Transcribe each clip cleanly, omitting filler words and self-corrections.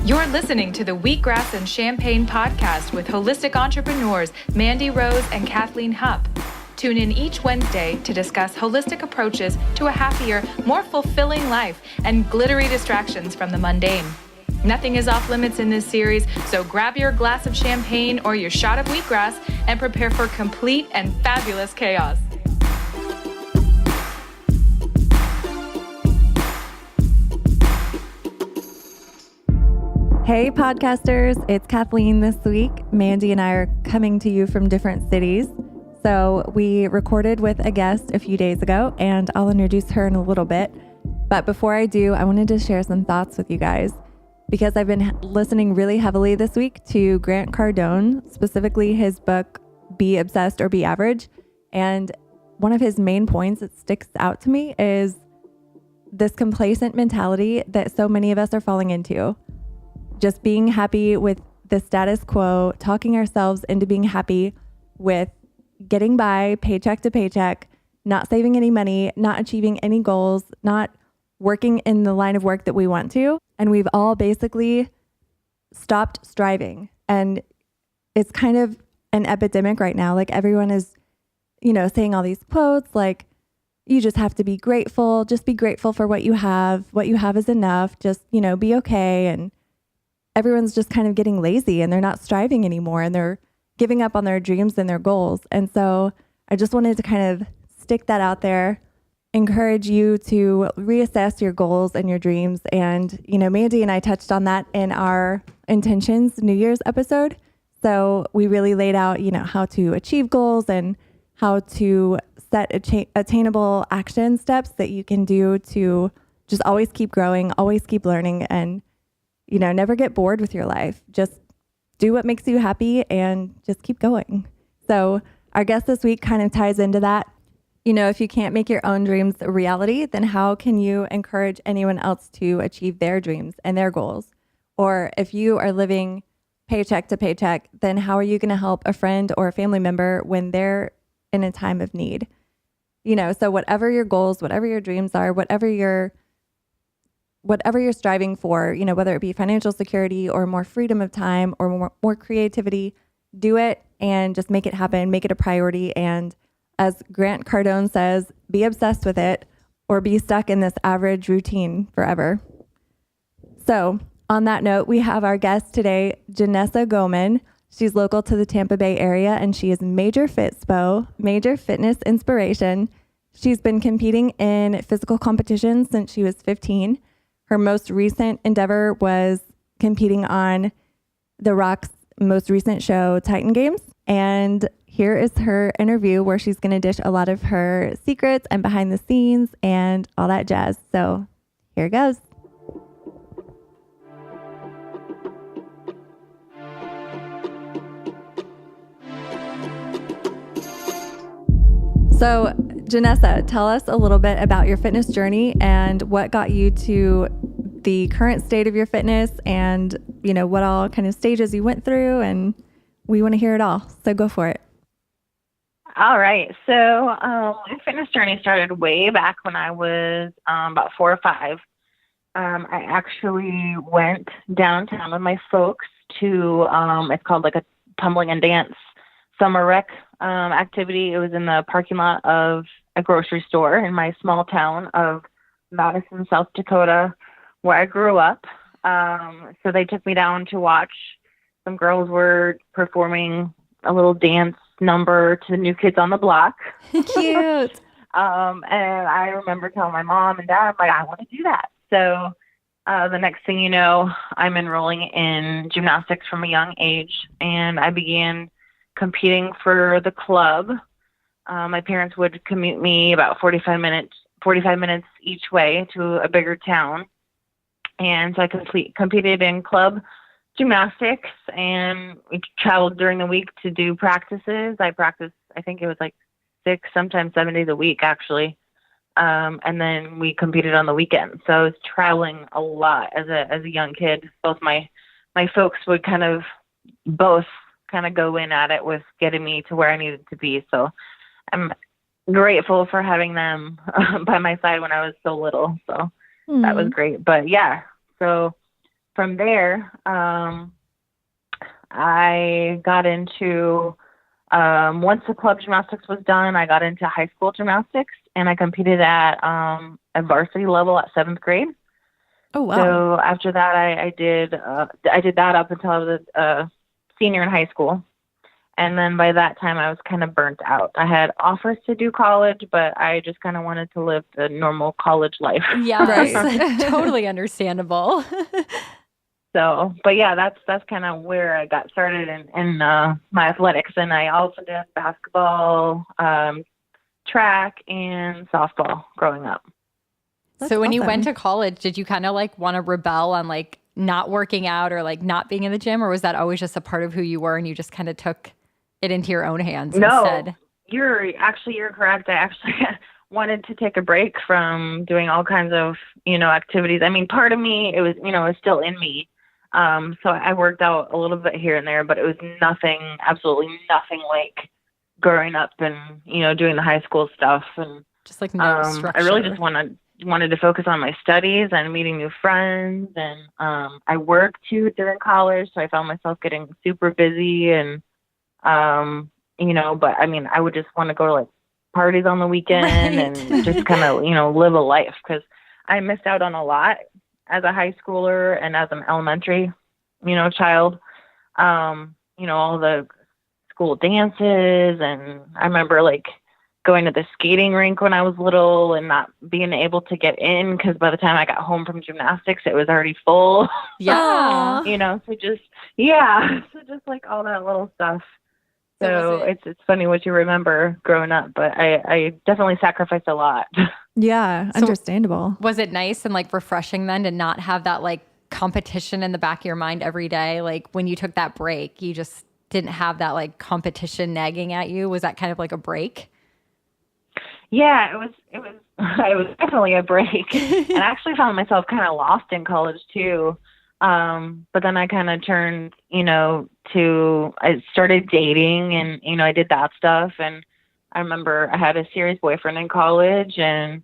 You're listening to the Wheatgrass and Champaign podcast with holistic entrepreneurs Mandi and Kathleen Hupp. Tune in each Wednesday to discuss holistic approaches to a happier, more fulfilling life and glittery distractions from the mundane. Nothing is off limits in this series, so grab your glass of champagne or your shot of wheatgrass and prepare for complete and fabulous chaos. Hey podcasters, it's Kathleen this week. Mandi and I are coming to you from different cities. So we recorded with a guest a few days ago, and I'll introduce her in a little bit. But before I do, I wanted to share some thoughts with you guys because I've been listening really heavily this week to Grant Cardone, specifically his book, Be Obsessed or Be Average. And one of his main points that sticks out to me is this complacent mentality that so many of us are falling into. Just being happy with the status quo, talking ourselves into being happy with getting by paycheck to paycheck, not saving any money, not achieving any goals, not working in the line of work that we want to. And we've all basically stopped striving. And it's kind of an epidemic right now. Like everyone is, saying all these quotes like, you just have to be grateful. Just be grateful for what you have. What you have is enough. Just, be okay. And everyone's just kind of getting lazy and they're not striving anymore and they're giving up on their dreams and their goals. And so I just wanted to kind of stick that out there, encourage you to reassess your goals and your dreams. And, Mandi and I touched on that in our Intentions New Year's episode. So we really laid out, how to achieve goals and how to set attainable action steps that you can do to just always keep growing, always keep learning, and never get bored with your life. Just do what makes you happy and just keep going. So our guest this week kind of ties into that. If you can't make your own dreams a reality, then how can you encourage anyone else to achieve their dreams and their goals? Or if you are living paycheck to paycheck, then how are you going to help a friend or a family member when they're in a time of need? So whatever your goals, whatever your dreams are, whatever you're striving for, whether it be financial security or more freedom of time or more creativity, do it and just make it happen, make it a priority. And as Grant Cardone says, be obsessed with it or be stuck in this average routine forever. So on that note, we have our guest today, JENESSA GOEMAN. She's local to the Tampa Bay area and she is major fitspo, major fitness inspiration. She's been competing in physical competitions since she was 15. Her most recent endeavor was competing on The Rock's most recent show, Titan Games. And here is her interview where she's going to dish a lot of her secrets and behind the scenes and all that jazz. So here it goes. So JENESSA, tell us a little bit about your fitness journey and what got you to the current state of your fitness and, what all kind of stages you went through, and we want to hear it all. So go for it. All right. So my fitness journey started way back when I was about 4 or 5. I actually went downtown with my folks to, it's called like a tumbling and dance summer rec activity. It was in the parking lot of a grocery store in my small town of Madison, South Dakota, where I grew up. So they took me down to watch. Some girls were performing a little dance number to the New Kids on the Block. Cute. And I remember telling my mom and dad, I want to do that. So the next thing you know, I'm enrolling in gymnastics from a young age, and I began competing for the club. My parents would commute me about 45 minutes each way to a bigger town. And so I competed in club gymnastics, and we traveled during the week to do practices. I practiced, I think it was like 6, sometimes 7 days a week, actually. And then we competed on the weekends. So I was traveling a lot as a young kid. Both my folks would both go in at it with getting me to where I needed to be. So I'm grateful for having them by my side when I was so little. So that was great. But yeah, so from there, I got into, once the club gymnastics was done, I got into high school gymnastics, and I competed at varsity level at 7th grade. Oh, wow. So after that, I did that up until I was a senior in high school. And then by that time, I was kind of burnt out. I had offers to do college, but I just kind of wanted to live the normal college life. Yeah, Right. totally understandable. So, but yeah, that's kind of where I got started in my athletics. And I also did basketball, track, and softball growing up. That's So when you awesome. went to college, did you kind of like want to rebel on like not working out or like not being in the gym, or was that always just a part of who you were and you just kind of took it into your own hands instead? You're correct. I actually wanted to take a break from doing all kinds of, activities. I mean, part of me, it was, it was still in me. So I worked out a little bit here and there, but it was absolutely nothing like growing up and, doing the high school stuff. And Just like no structure. I really just wanted to focus on my studies and meeting new friends. And I worked too during college, so I found myself getting super busy and, but I mean, I would just want to go to like parties on the weekend and just kind of, live a life, because I missed out on a lot as a high schooler and as an elementary, child. All the school dances, and I remember like going to the skating rink when I was little and not being able to get in because by the time I got home from gymnastics, it was already full. Yeah. So just like all that little stuff. So it's funny what you remember growing up, but I definitely sacrificed a lot. Yeah, understandable. Was it nice and like refreshing then to not have that like competition in the back of your mind every day? Like when you took that break, you just didn't have that like competition nagging at you. Was that kind of like a break? Yeah, it was definitely a break. And I actually found myself kind of lost in college too. But then I kind of turned, I started dating and, I did that stuff. And I remember I had a serious boyfriend in college, and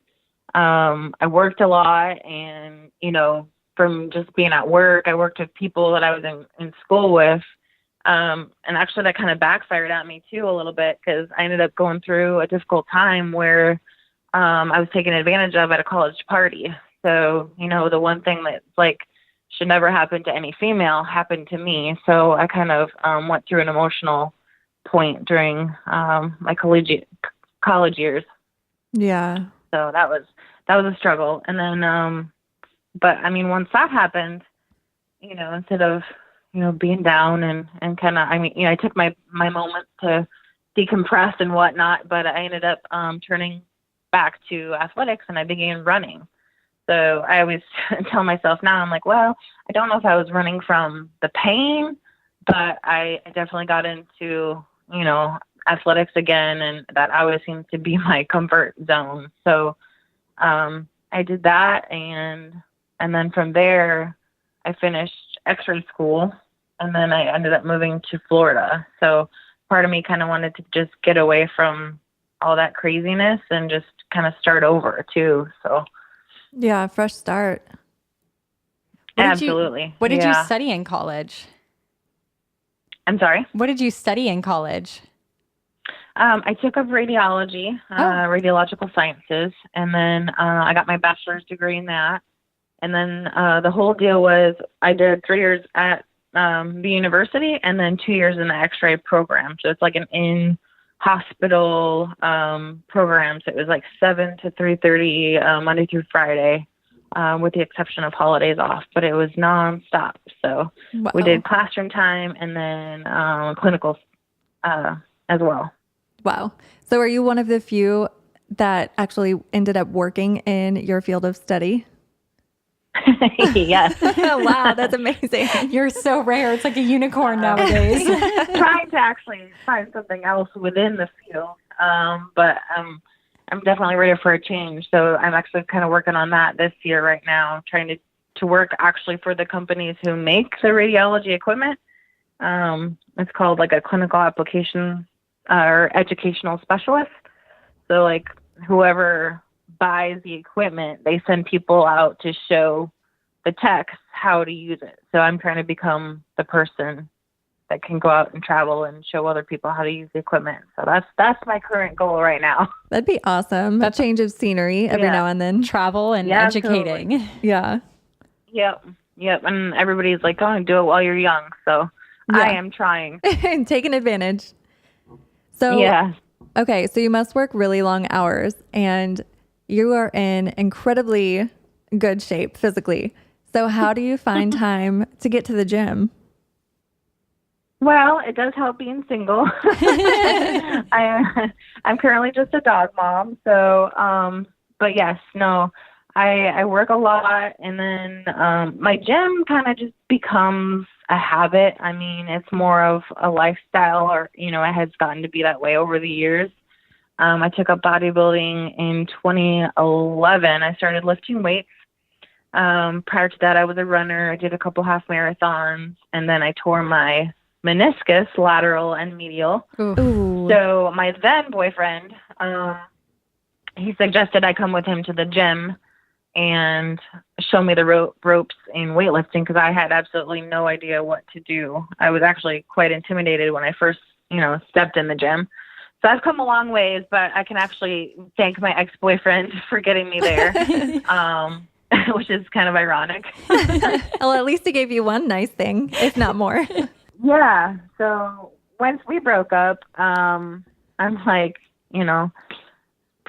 I worked a lot, and, from just being at work, I worked with people that I was in school with. And actually that kind of backfired at me too a little bit, because I ended up going through a difficult time where I was taken advantage of at a college party. So, the one thing that's like should never happen to any female happened to me. So I kind of went through an emotional point during my college years. Yeah. So that was a struggle. And then, but I mean, once that happened, instead of, being down and kind of, I took my moment to decompress and whatnot, but I ended up turning back to athletics, and I began running. So I always tell myself now, I'm like, well, I don't know if I was running from the pain, but I definitely got into, athletics again, and that always seemed to be my comfort zone. So I did that, and then from there, I finished X-ray school, and then I ended up moving to Florida. So part of me kind of wanted to just get away from all that craziness and just kind of start over too. So yeah, fresh start. Absolutely. What did you study in college? I'm sorry? What did you study in college? I took up radiology, radiological sciences, and then I got my bachelor's degree in that. And then the whole deal was I did 3 years at the university and then 2 years in the X-ray program. So it's like an in-hospital program. So it was like 7 to 3:30 Monday through Friday, with the exception of holidays off. But it was nonstop. So we did classroom time and then clinicals as well. Wow. So are you one of the few that actually ended up working in your field of study? Yes. Wow, that's amazing. You're so rare. It's like a unicorn nowadays. Trying to actually find something else within the field. But I'm definitely ready for a change. So I'm actually kind of working on that this year right now, trying to work actually for the companies who make the radiology equipment. It's called like a clinical application or educational specialist. So like whoever buys the equipment, they send people out to show the techs how to use it. So I'm trying to become the person that can go out and travel and show other people how to use the equipment. So that's my current goal right now. That'd be awesome. A change of scenery every now and then. Travel and educating. Totally. Yeah. Yep. And everybody's like, oh, do it while you're young. So I am trying. Taking advantage. So, okay. So you must work really long hours and you are in incredibly good shape physically. So how do you find time to get to the gym? Well, it does help being single. I'm currently just a dog mom. So, but yes, no, I work a lot, and then my gym kind of just becomes a habit. I mean, it's more of a lifestyle, or, you know, it has gotten to be that way over the years. I took up bodybuilding in 2011. I started lifting weights. Prior to that, I was a runner. I did a couple half marathons, and then I tore my meniscus, lateral and medial. Ooh. So my then boyfriend, he suggested I come with him to the gym and show me the ropes in weightlifting, because I had absolutely no idea what to do. I was actually quite intimidated when I first, you know, stepped in the gym. So I've come a long ways, but I can actually thank my ex-boyfriend for getting me there, which is kind of ironic. Well, at least he gave you one nice thing, if not more. Yeah. So once we broke up, I'm like, you know,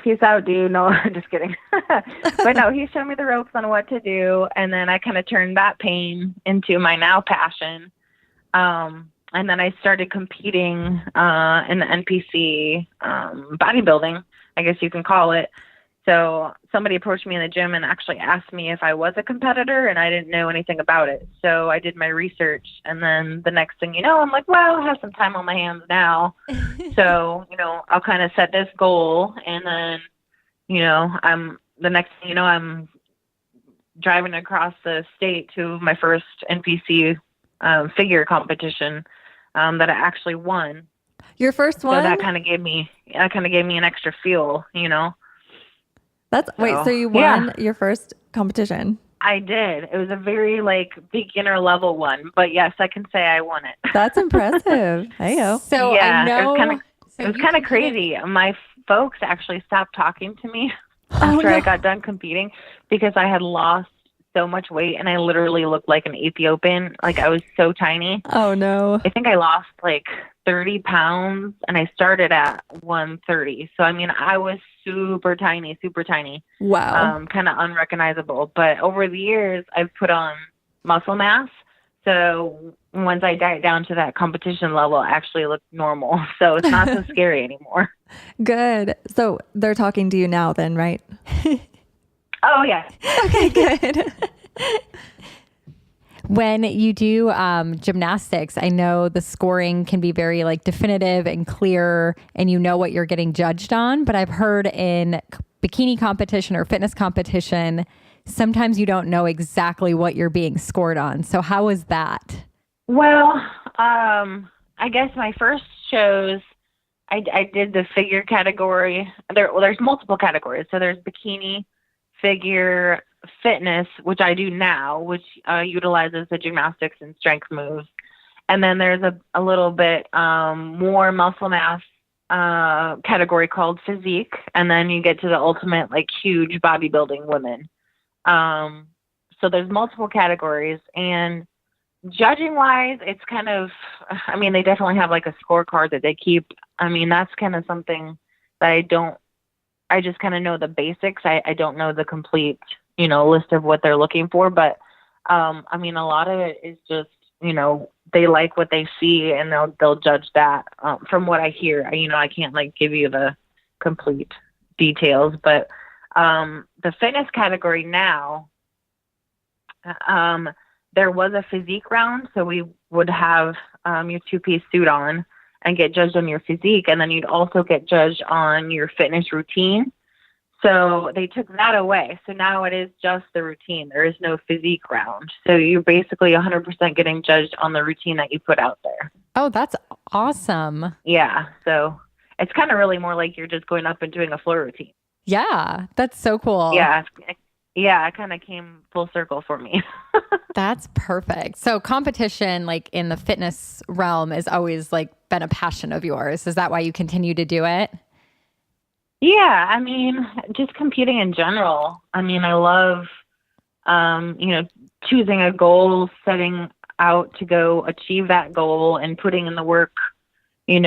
peace out, dude. No, I'm just kidding. But no, he showed me the ropes on what to do. And then I kind of turned that pain into my now passion. And then I started competing in the NPC bodybuilding, I guess you can call it. So somebody approached me in the gym and actually asked me if I was a competitor, and I didn't know anything about it. So I did my research, and then the next thing you know, I'm like, well, I have some time on my hands now. So, you know, I'll kind of set this goal, and then, you know, the next thing you know, I'm driving across the state to my first NPC figure competition that I actually won. Your first one? So that kind of gave me an extra feel, you know. So you won your first competition? I did. It was a very beginner level one, but yes, I can say I won it. That's impressive. Hey-o. So yeah, I know it was kind of crazy. My folks actually stopped talking to me after I got done competing, because I had lost so much weight, and I literally looked like an Ethiopian. Like, I was so tiny. Oh no. I think I lost 30 pounds, and I started at 130. So, I mean, I was super tiny. Wow. Kind of unrecognizable. But over the years, I've put on muscle mass. So once I diet down to that competition level, I actually look normal. So it's not so scary anymore. Good. So they're talking to you now then, right? Oh, yeah. Okay, good. When you do gymnastics, I know the scoring can be very definitive and clear, and you know what you're getting judged on. But I've heard in bikini competition or fitness competition, sometimes you don't know exactly what you're being scored on. So how is that? Well, I guess my first shows, I did the figure category. There's multiple categories. So there's bikini, figure, fitness, which I do now, which utilizes the gymnastics and strength moves. And then there's a little bit more muscle mass category called physique. And then you get to the ultimate, huge bodybuilding women. So there's multiple categories. And judging wise, it's kind of, I mean, they definitely have a scorecard that they keep. I mean, that's kind of something that I just kind of know the basics. I don't know the complete, list of what they're looking for. But, I mean, a lot of it is just, they like what they see, and they'll judge that. From what I hear, I can't give you the complete details, but, the fitness category now, there was a physique round. So we would have, your 2-piece suit on and get judged on your physique. And then you'd also get judged on your fitness routine. So they took that away. So now it is just the routine. There is no physique round. So you're basically 100% getting judged on the routine that you put out there. Oh, that's awesome. Yeah. So it's kind of really more like you're just going up and doing a floor routine. Yeah, that's so cool. Yeah. yeah, it kind of came full circle for me. That's perfect. So competition, like in the fitness realm, is always like been a passion of yours. Is that why you continue to do it? Yeah, I mean, just competing in general. I mean, I love, choosing a goal, setting out to go achieve that goal, and putting in the work, during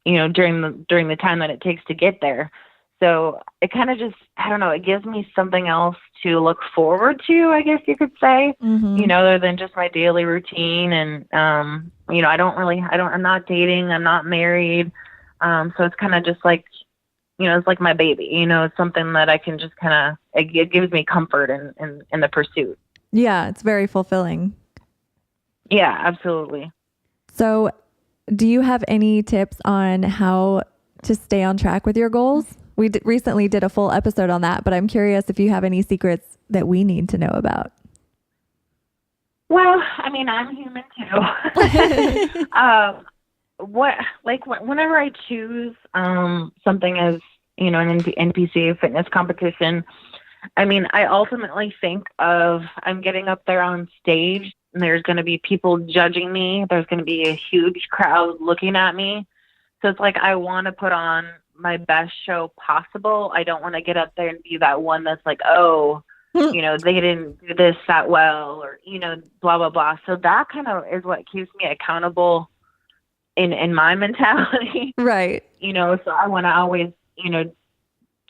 the time that it takes to get there. So it kind of just, I don't know, it gives me something else to look forward to, I guess you could say, other than just my daily routine. And, I'm not dating, I'm not married. So it's kind of just like, it's like my baby, it's something that I can just it gives me comfort in the pursuit. Yeah, it's very fulfilling. Yeah, absolutely. So do you have any tips on how to stay on track with your goals? We recently did a full episode on that, but I'm curious if you have any secrets that we need to know about. Well, I mean, I'm human too. Whenever I choose something as, an NPC fitness competition, I mean, I ultimately think of, I'm getting up there on stage and there's going to be people judging me. There's going to be a huge crowd looking at me. So it's like, I want to put on my best show possible. I don't want to get up there and be that one that's like, oh, they didn't do this that well, or, blah, blah, blah. So that kind of is what keeps me accountable in my mentality. Right. So I want to always,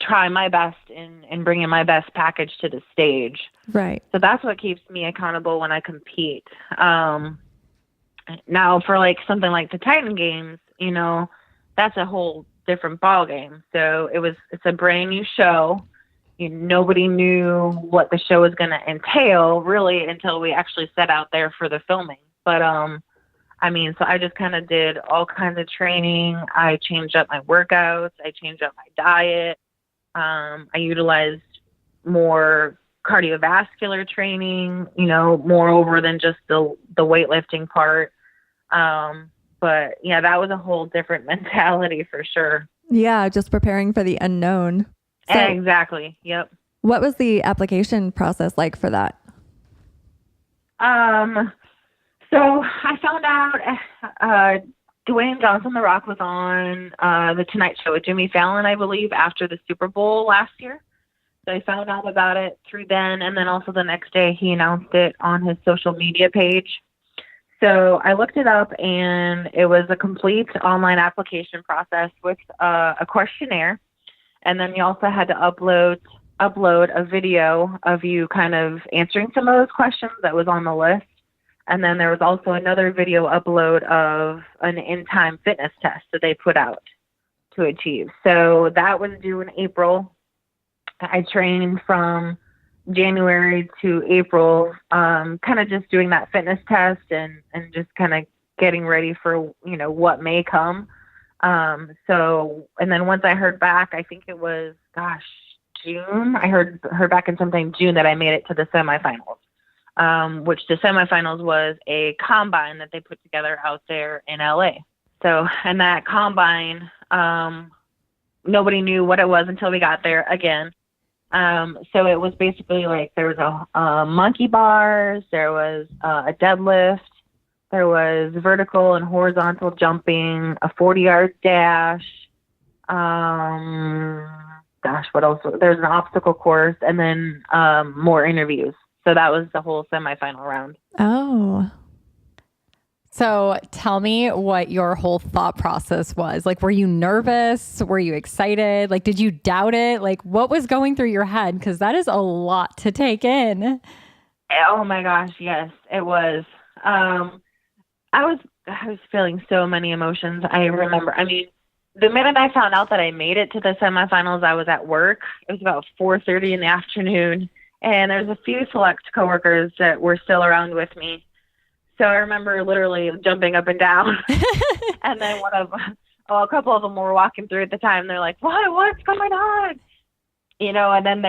try my best in bringing my best package to the stage. Right. So that's what keeps me accountable when I compete. Now for like something like the Titan Games, that's a whole different ball game. So it's a brand new show. Nobody knew what the show was going to entail really until we actually set out there for the filming. But, so I just kind of did all kinds of training. I changed up my workouts. I changed up my diet. I utilized more cardiovascular training, more over than just the weightlifting part. But yeah, that was a whole different mentality for sure. Yeah, just preparing for the unknown. So exactly. Yep. What was the application process like for that? So I found out Dwayne Johnson, The Rock, was on The Tonight Show with Jimmy Fallon, I believe, after the Super Bowl last year. So I found out about it through then, and then also the next day he announced it on his social media page. So I looked it up, and it was a complete online application process with a questionnaire. And then you also had to upload a video of you kind of answering some of those questions that was on the list. And then there was also another video upload of an in-time fitness test that they put out to achieve. So that was due in April. I trained from January to April, kind of just doing that fitness test and just kind of getting ready for, what may come. And then once I heard back, I think it was, June. I heard back in sometime June that I made it to the semifinals. Which the semifinals was a combine that they put together out there in LA. So, and that combine, nobody knew what it was until we got there again. So it was basically like there was a monkey bars, there was a deadlift, there was vertical and horizontal jumping, a 40-yard dash. What else? There's an obstacle course, and then more interviews. So that was the whole semifinal round. Oh. So tell me what your whole thought process was. Like, were you nervous? Were you excited? Like, did you doubt it? Like, what was going through your head? Because that is a lot to take in. Oh my gosh, yes, it was. I was feeling so many emotions. I remember, the minute I found out that I made it to the semifinals, I was at work. It was about 4:30 in the afternoon. And there's a few select coworkers that were still around with me. So I remember literally jumping up and down. And then a couple of them were walking through at the time. They're like, what's going on? And then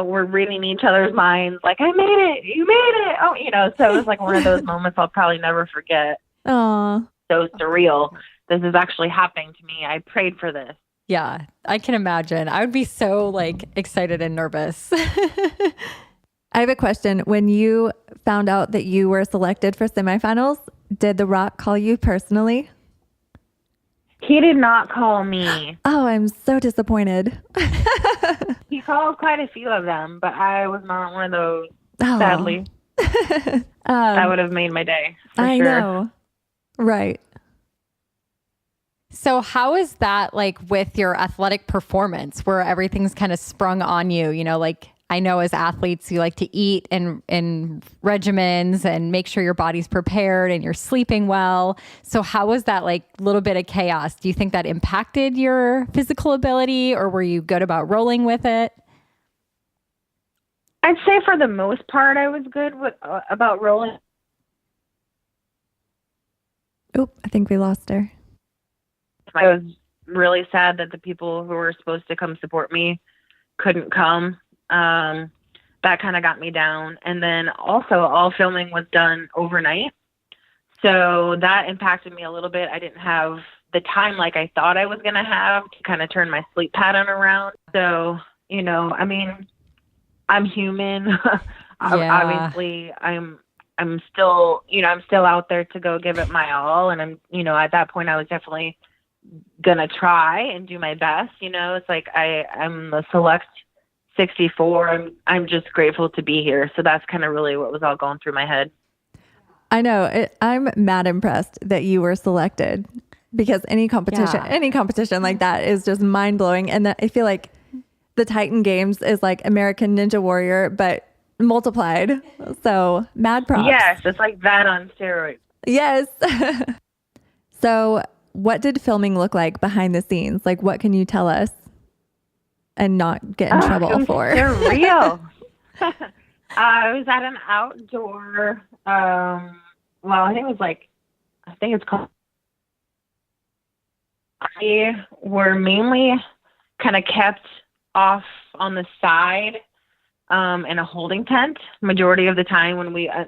we're reading each other's minds. Like, I made it. You made it. Oh, so it was like one of those moments I'll probably never forget. Aw. So surreal. This is actually happening to me. I prayed for this. Yeah, I can imagine. I would be so excited and nervous. I have a question. When you found out that you were selected for semifinals, did The Rock call you personally? He did not call me. Oh, I'm so disappointed. He called quite a few of them, but I was not one of those, Oh. sadly. That would have made my day, for I sure. know. Right. So how is that like with your athletic performance where everything's kind of sprung on you? You know, like I know as athletes, you like to eat in regimens and make sure your body's prepared and you're sleeping well. So how was that like little bit of chaos? Do you think that impacted your physical ability or were you good about rolling with it? I'd say for the most part, I was good with about rolling. Oop, I think we lost her. I was really sad that the people who were supposed to come support me couldn't come. That kind of got me down. And then also all filming was done overnight. So that impacted me a little bit. I didn't have the time like I thought I was going to have to kind of turn my sleep pattern around. So, you know, I mean, I'm human. Yeah. Obviously, I'm still, you know, I'm still out there to go give it my all. And I'm, you know, at that point I was definitely gonna try and do my best. You know, it's like I'm the select 64. I'm just grateful to be here. So that's kind of really what was all going through my head. I know. I'm mad impressed that you were selected because any competition like that is just mind blowing. And that I feel like the Titan Games is like American Ninja Warrior, but multiplied. So mad props. Yes, it's like that on steroids. Yes. So what did filming look like behind the scenes? Like, what can you tell us and not get in trouble for? They're real. I was at an outdoor, I think it's called. We were mainly kind of kept off on the side in a holding tent majority of the time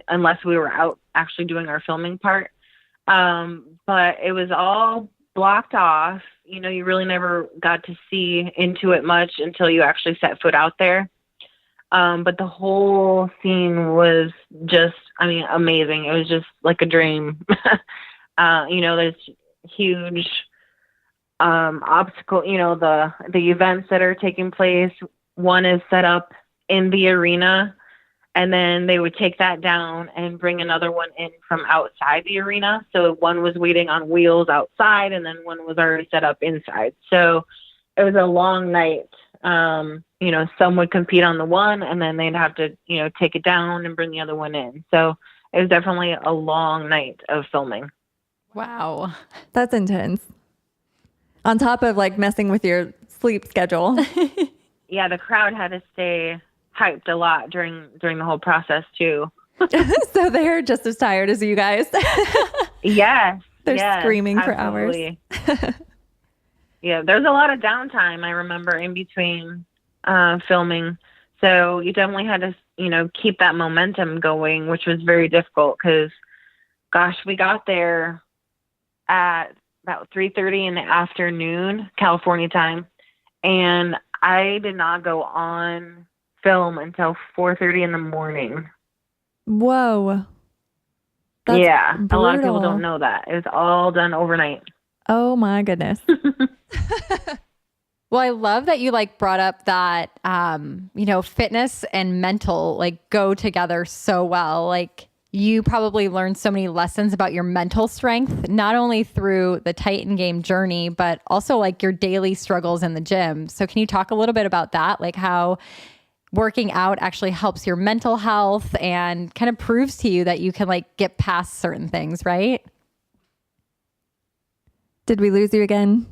unless we were out actually doing our filming part. But it was all blocked off. You know, you really never got to see into it much until you actually set foot out there. But the whole scene was just, amazing. It was just like a dream. You know, there's huge obstacle, you know, the events that are taking place. One is set up in the arena, and then they would take that down and bring another one in from outside the arena. So one was waiting on wheels outside, and then one was already set up inside. So it was a long night. You know, some would compete on the one, and then they'd have to, you know, take it down and bring the other one in. So it was definitely a long night of filming. Wow. That's intense. On top of like messing with your sleep schedule. Yeah, the crowd had to stay hyped a lot during the whole process too. So they're just as tired as you guys. Yes. They're screaming absolutely. for hours. Yeah, there's a lot of downtime, I remember, in between filming. So you definitely had to, you know, keep that momentum going, which was very difficult because, gosh, we got there at about 3:30 in the afternoon, California time. And I did not go on film until 4:30 in the morning. Whoa. That's yeah. brutal. A lot of people don't know that. It was all done overnight. Oh my goodness. Well, I love that you like brought up that, you know, fitness and mental like go together so well. Like you probably learned so many lessons about your mental strength, not only through the Titan game journey, but also like your daily struggles in the gym. So can you talk a little bit about that? Like how working out actually helps your mental health and kind of proves to you that you can like get past certain things, right? Did we lose you again?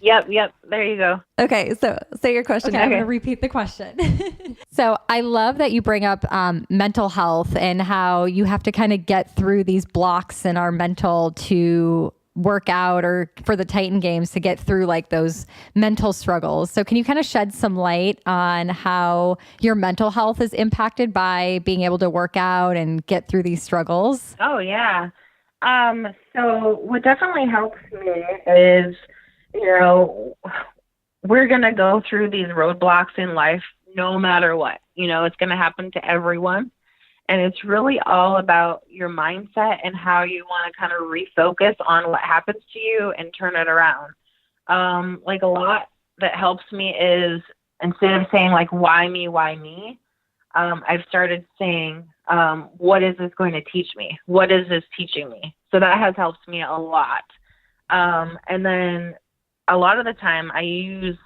Yep. There you go. Okay, so say your question. Okay, I'm going to repeat the question. So I love that you bring up mental health and how you have to kind of get through these blocks in our mental to work out or for the Titan games to get through like those mental struggles. So can you kind of shed some light on how your mental health is impacted by being able to work out and get through these struggles? Oh, yeah. So what definitely helps me is, you know, we're going to go through these roadblocks in life no matter what. It's going to happen to everyone. And it's really all about your mindset and how you want to kind of refocus on what happens to you and turn it around. Like a lot that helps me is instead of saying like, why me? I've started saying, what is this going to teach me? What is this teaching me? So that has helped me a lot. And then a lot of the time I use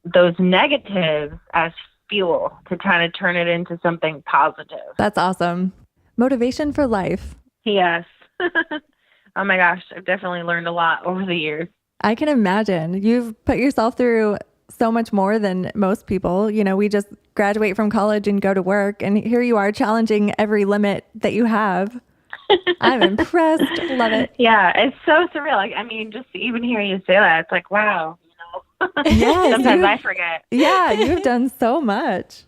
those negatives as fuel to try to turn it into something positive. That's awesome. Motivation for life. Yes. Oh my gosh. I've definitely learned a lot over the years. I can imagine. You've put yourself through so much more than most people. We just graduate from college and go to work, and here you are challenging every limit that you have. I'm impressed. Love it. Yeah, it's so surreal. Like, just to even hear you say that, it's like, wow. Yes, sometimes I forget. Yeah, you've done so much.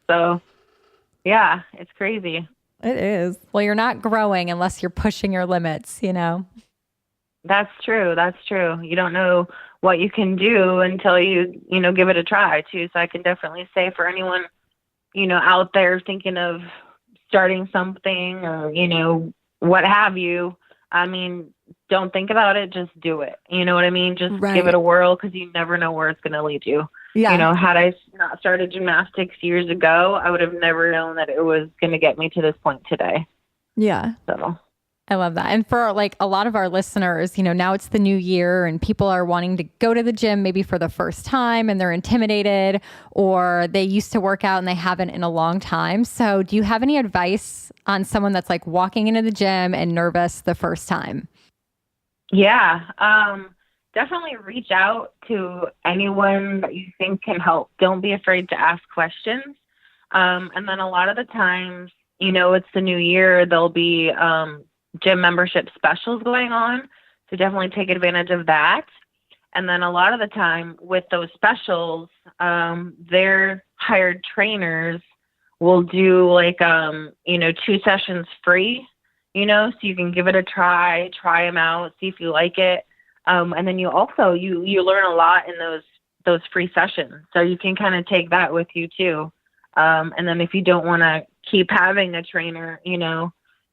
So, yeah, it's crazy. It is. Well, you're not growing unless you're pushing your limits, That's true. You don't know what you can do until you give it a try too. So I can definitely say for anyone, out there thinking of starting something or, what have you, don't think about it. Just do it. You know what I mean? Just give it a whirl, because you never know where it's going to lead you. Yeah. Had I not started gymnastics years ago, I would have never known that it was going to get me to this point today. Yeah. So I love that. And for like a lot of our listeners, now it's the new year and people are wanting to go to the gym maybe for the first time and they're intimidated, or they used to work out and they haven't in a long time. So do you have any advice on someone that's like walking into the gym and nervous the first time? Yeah. Definitely reach out to anyone that you think can help. Don't be afraid to ask questions. And then a lot of the times, it's the new year, there'll be, gym membership specials going on. So definitely take advantage of that. And then a lot of the time with those specials, their hired trainers will do like, 2 sessions free, so you can give it a try them out, see if you like it. And then you also, you learn a lot in those free sessions. So you can kind of take that with you too. And then if you don't want to keep having a trainer,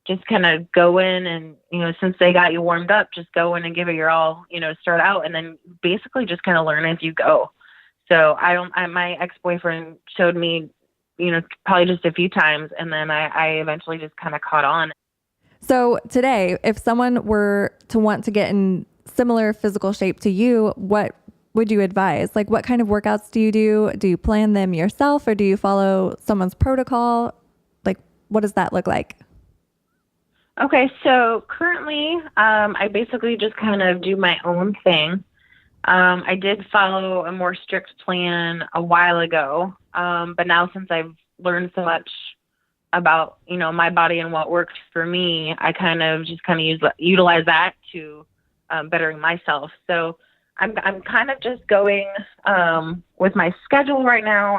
just kind of go in and, since they got you warmed up, just go in and give it your all, start out, and then basically just kind of learn as you go. So my ex-boyfriend showed me, probably just a few times, and then I eventually just kind of caught on. So today, if someone were to want to get in similar physical shape to you, what would you advise? Like, what kind of workouts do you do? Do you plan them yourself, or do you follow someone's protocol? Like, what does that look like? Okay, so currently, I basically just kind of do my own thing. I did follow a more strict plan a while ago, but now since I've learned so much about, my body and what works for me, I kind of utilize that to bettering myself. So I'm kind of just going with my schedule right now.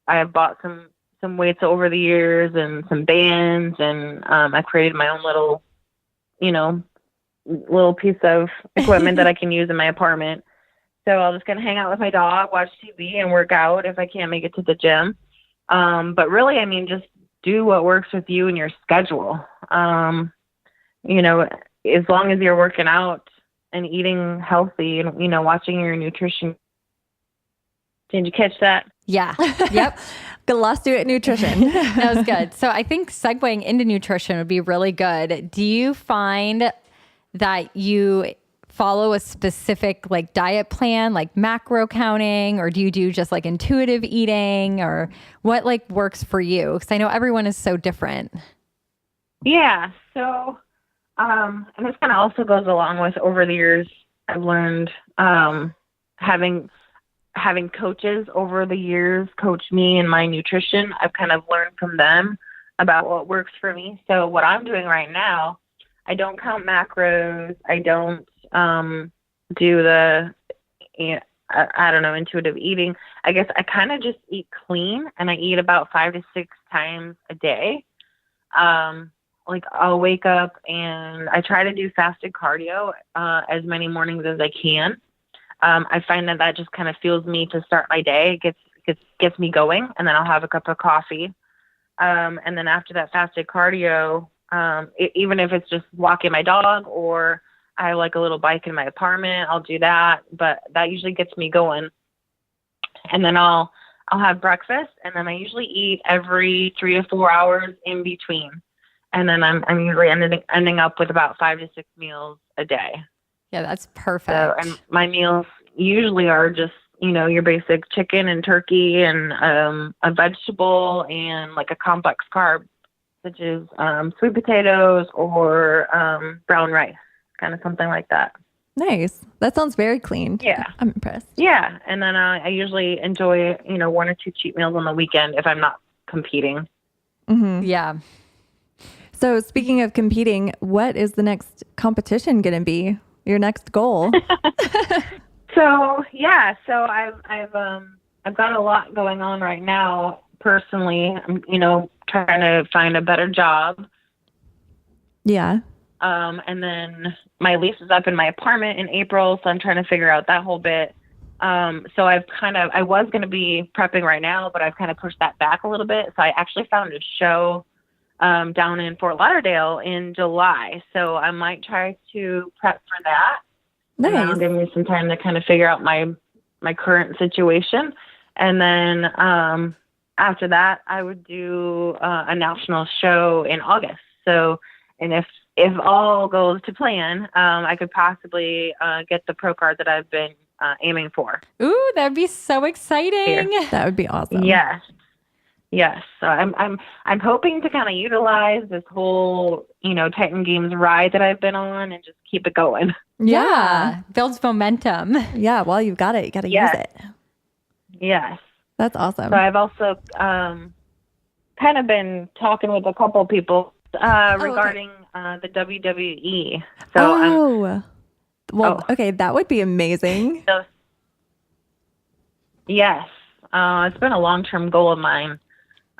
I have bought some weights over the years and some bands, and I created my own little piece of equipment that I can use in my apartment. So I'll just kind of hang out with my dog, watch TV, and work out if I can't make it to the gym. But really, just do what works with you and your schedule. As long as you're working out and eating healthy and, watching your nutrition. Did you catch that? Yeah. Yep. Lost you at nutrition. That was good. So I think segueing into nutrition would be really good. Do you find that you follow a specific like diet plan, like macro counting, or do you do just like intuitive eating, or what like works for you? Because I know everyone is so different. Yeah. So, and this kind of also goes along with over the years, I've learned having coaches over the years coach me in my nutrition. I've kind of learned from them about what works for me. So what I'm doing right now, I don't count macros. I don't do the, I don't know, intuitive eating. I guess I kind of just eat clean, and I eat about 5 to 6 times a day. Like I'll wake up and I try to do fasted cardio as many mornings as I can. I find that just kind of fuels me to start my day. It gets me going, and then I'll have a cup of coffee. And then after that fasted cardio, even if it's just walking my dog or I have like a little bike in my apartment, I'll do that. But that usually gets me going. And then I'll have breakfast, and then I usually eat every 3 to 4 hours in between. And then I'm usually ending up with about 5 to 6 meals a day. Yeah, that's perfect. So, and my meals usually are just, your basic chicken and turkey and a vegetable and like a complex carb, such as sweet potatoes or brown rice, kind of something like that. Nice. That sounds very clean. Yeah. I'm impressed. Yeah. And then I usually enjoy, 1 or 2 cheat meals on the weekend if I'm not competing. Mm-hmm. Yeah. So speaking of competing, what is the next competition going to be? Your next goal? So I've got a lot going on right now personally. I'm, trying to find a better job. Yeah. And then my lease is up in my apartment in April, so I'm trying to figure out that whole bit. So I was going to be prepping right now, but I've kind of pushed that back a little bit. So I actually found a show down in Fort Lauderdale in July. So I might try to prep for that. Nice. And that'll give me some time to kind of figure out my current situation. And then after that, I would do a national show in August. So, and if all goes to plan, I could possibly get the pro card that I've been aiming for. Ooh, that'd be so exciting. Here. That would be awesome. Yes. So I'm hoping to kind of utilize this whole, Titan Games ride that I've been on and just keep it going. Yeah. Builds momentum. Yeah. While you've got it, you got to use it. Yes. That's awesome. So I've also kind of been talking with a couple people regarding the WWE. So okay. That would be amazing. Yes. It's been a long-term goal of mine.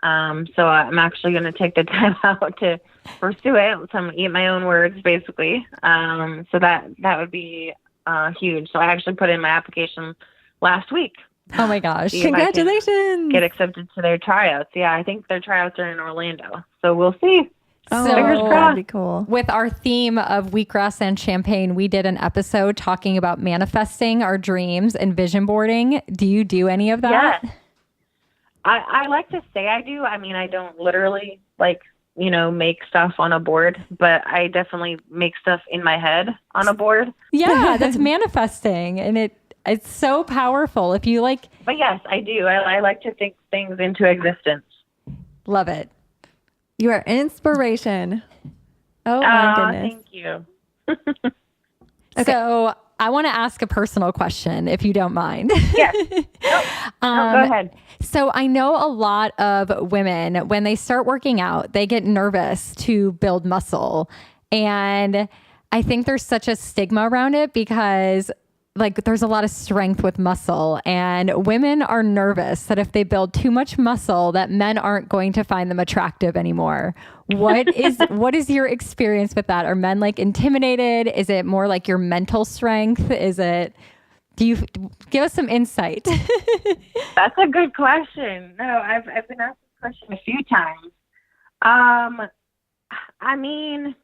So I'm actually going to take the time out to pursue it. So I'm going to eat my own words, basically. So that would be huge. So I actually put in my application last week. Oh my gosh. Congratulations. Get accepted to their tryouts. Yeah, I think their tryouts are in Orlando. So we'll see. Oh, fingers crossed. that'd be cool. With our theme of wheatgrass and champagne, we did an episode talking about manifesting our dreams and vision boarding. Do you do any of that? Yes. I like to say I do. I mean, I don't literally make stuff on a board, but I definitely make stuff in my head on a board. Yeah, that's manifesting. And it's so powerful. If you But yes, I do. I like to think things into existence. Love it. You are inspiration. Oh my goodness. Thank you. Okay. So I want to ask a personal question, if you don't mind. Yes. No, go ahead. So I know a lot of women, when they start working out, they get nervous to build muscle. And I think there's such a stigma around it because there's a lot of strength with muscle, and women are nervous that if they build too much muscle, that men aren't going to find them attractive anymore. What is your experience with that? Are men intimidated? Is it more like your mental strength? Do you give us some insight? That's a good question. No, I've been asked this question a few times. I mean,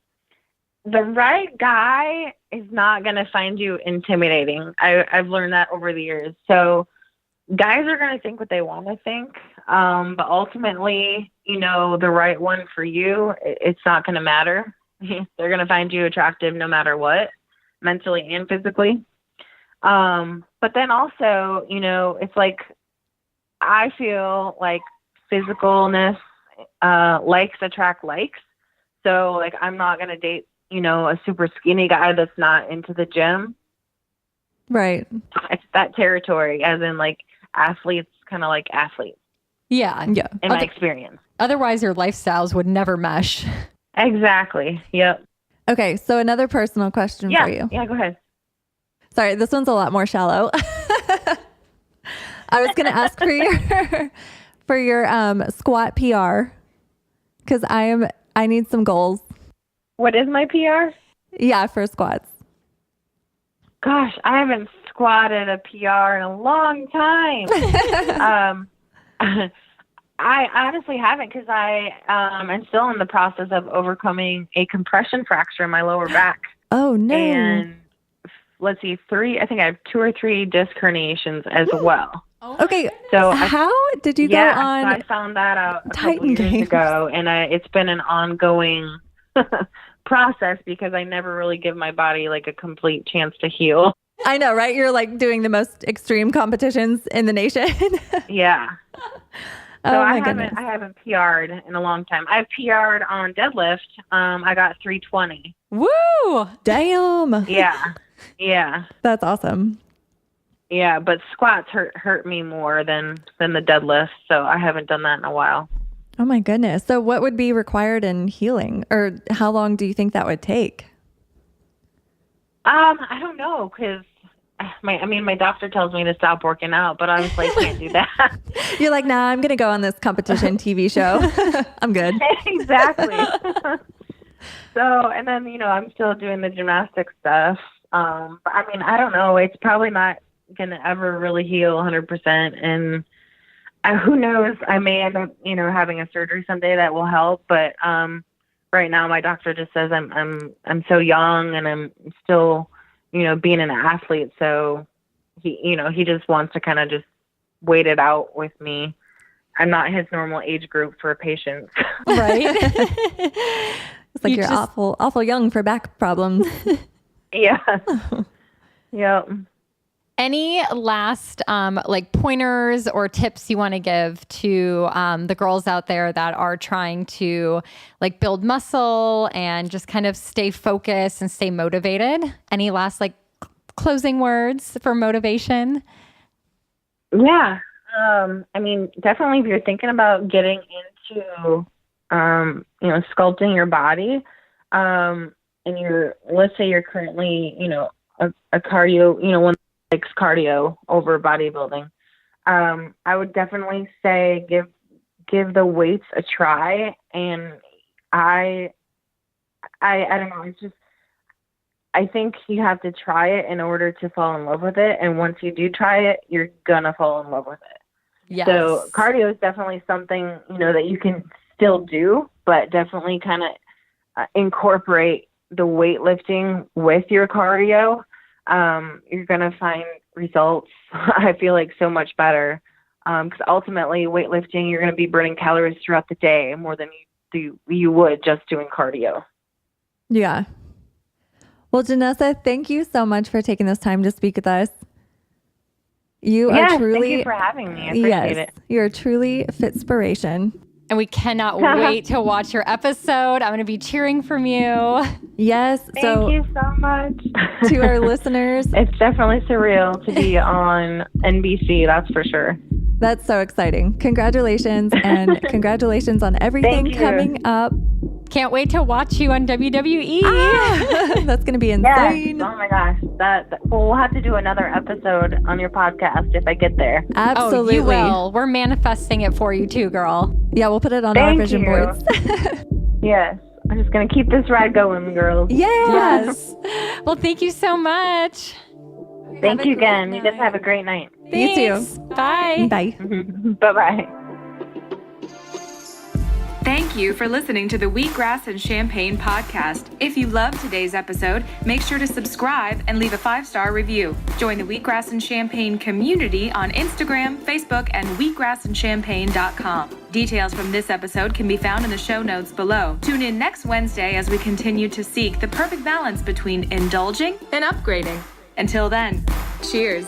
the right guy is not going to find you intimidating. I've learned that over the years. So guys are going to think what they want to think. But ultimately, the right one for you, it's not going to matter. They're going to find you attractive no matter what, mentally and physically. But then also, it's I feel like physicalness, likes attract likes. So I'm not going to date, a super skinny guy that's not into the gym. Right. It's that territory, as in athletes, kind of like athletes. Yeah. In my experience. Otherwise, your lifestyles would never mesh. Exactly. Yep. Okay. So another personal question for you. Yeah, go ahead. Sorry, this one's a lot more shallow. I was going to ask for your squat PR because I need some goals. What is my PR? Yeah, for squats. Gosh, I haven't squatted a PR in a long time. I honestly haven't, because I am still in the process of overcoming a compression fracture in my lower back. Oh, no. And let's see, I think I have 2 or 3 disc herniations as well. Okay, so how did you go on? So I found that out a Titan couple years Games ago, and it's been an ongoing process because I never really give my body like a complete chance to heal. I know, right? You're like doing the most extreme competitions in the nation. Yeah. So Oh, I my goodness. haven't PR'd in a long time. I've PR'd on deadlift. I got 320. Woo! Damn. Yeah. Yeah. That's awesome. Yeah, but squats hurt me more than the deadlift, so I haven't done that in a while. Oh my goodness. So what would be required in healing, or how long do you think that would take? I don't know, because my doctor tells me to stop working out, but honestly, I can't do that. You're like, nah, I'm going to go on this competition TV show. I'm good. Exactly. So, and then, I'm still doing the gymnastics stuff. But I don't know. It's probably not going to ever really heal 100%. And who knows? I may end up, having a surgery someday that will help. But right now, my doctor just says I'm so young and I'm still, being an athlete. So he just wants to kind of just wait it out with me. I'm not his normal age group for patients. Right. It's like you're awful young for back problems. Yeah. Yep. Any last pointers or tips you want to give to the girls out there that are trying to build muscle and just kind of stay focused and stay motivated? Any last closing words for motivation? Yeah. Definitely if you're thinking about getting into, sculpting your body, and let's say you're currently, a cardio, one likes cardio over bodybuilding. I would definitely say give the weights a try. And I don't know. It's just, I think you have to try it in order to fall in love with it. And once you do try it, you're gonna fall in love with it. Yes. So cardio is definitely something, that you can still do, but definitely kind of incorporate the weightlifting with your cardio. You're going to find results, I feel like, so much better. Because ultimately weightlifting, you're going to be burning calories throughout the day more than you would just doing cardio. Yeah. Well, JENESSA, thank you so much for taking this time to speak with us. You are truly, thank you for having me. I appreciate it. You're truly Fitspiration. And we cannot wait to watch your episode. I'm going to be cheering from you. Yes. Thank you so much. To our listeners, it's definitely surreal to be on NBC. That's for sure. That's so exciting. Congratulations. And congratulations on everything coming up. Can't wait to watch you on WWE. That's going to be insane. Yes. Oh my gosh. We'll have to do another episode on your podcast if I get there. Absolutely. Oh, you will. We're manifesting it for you too, girl. Yeah, we'll put it on our vision boards. Yes. I'm just going to keep this ride going, girls. Yes. Well, thank you so much. Thank you again. You guys have a great night. Thanks. You too. Bye. Bye. Bye-bye. Thank you for listening to the Wheatgrass and Champagne podcast. If you loved today's episode, make sure to subscribe and leave a 5-star review. Join the Wheatgrass and Champagne community on Instagram, Facebook, and wheatgrassandchampagne.com. Details from this episode can be found in the show notes below. Tune in next Wednesday as we continue to seek the perfect balance between indulging and upgrading. Until then, cheers.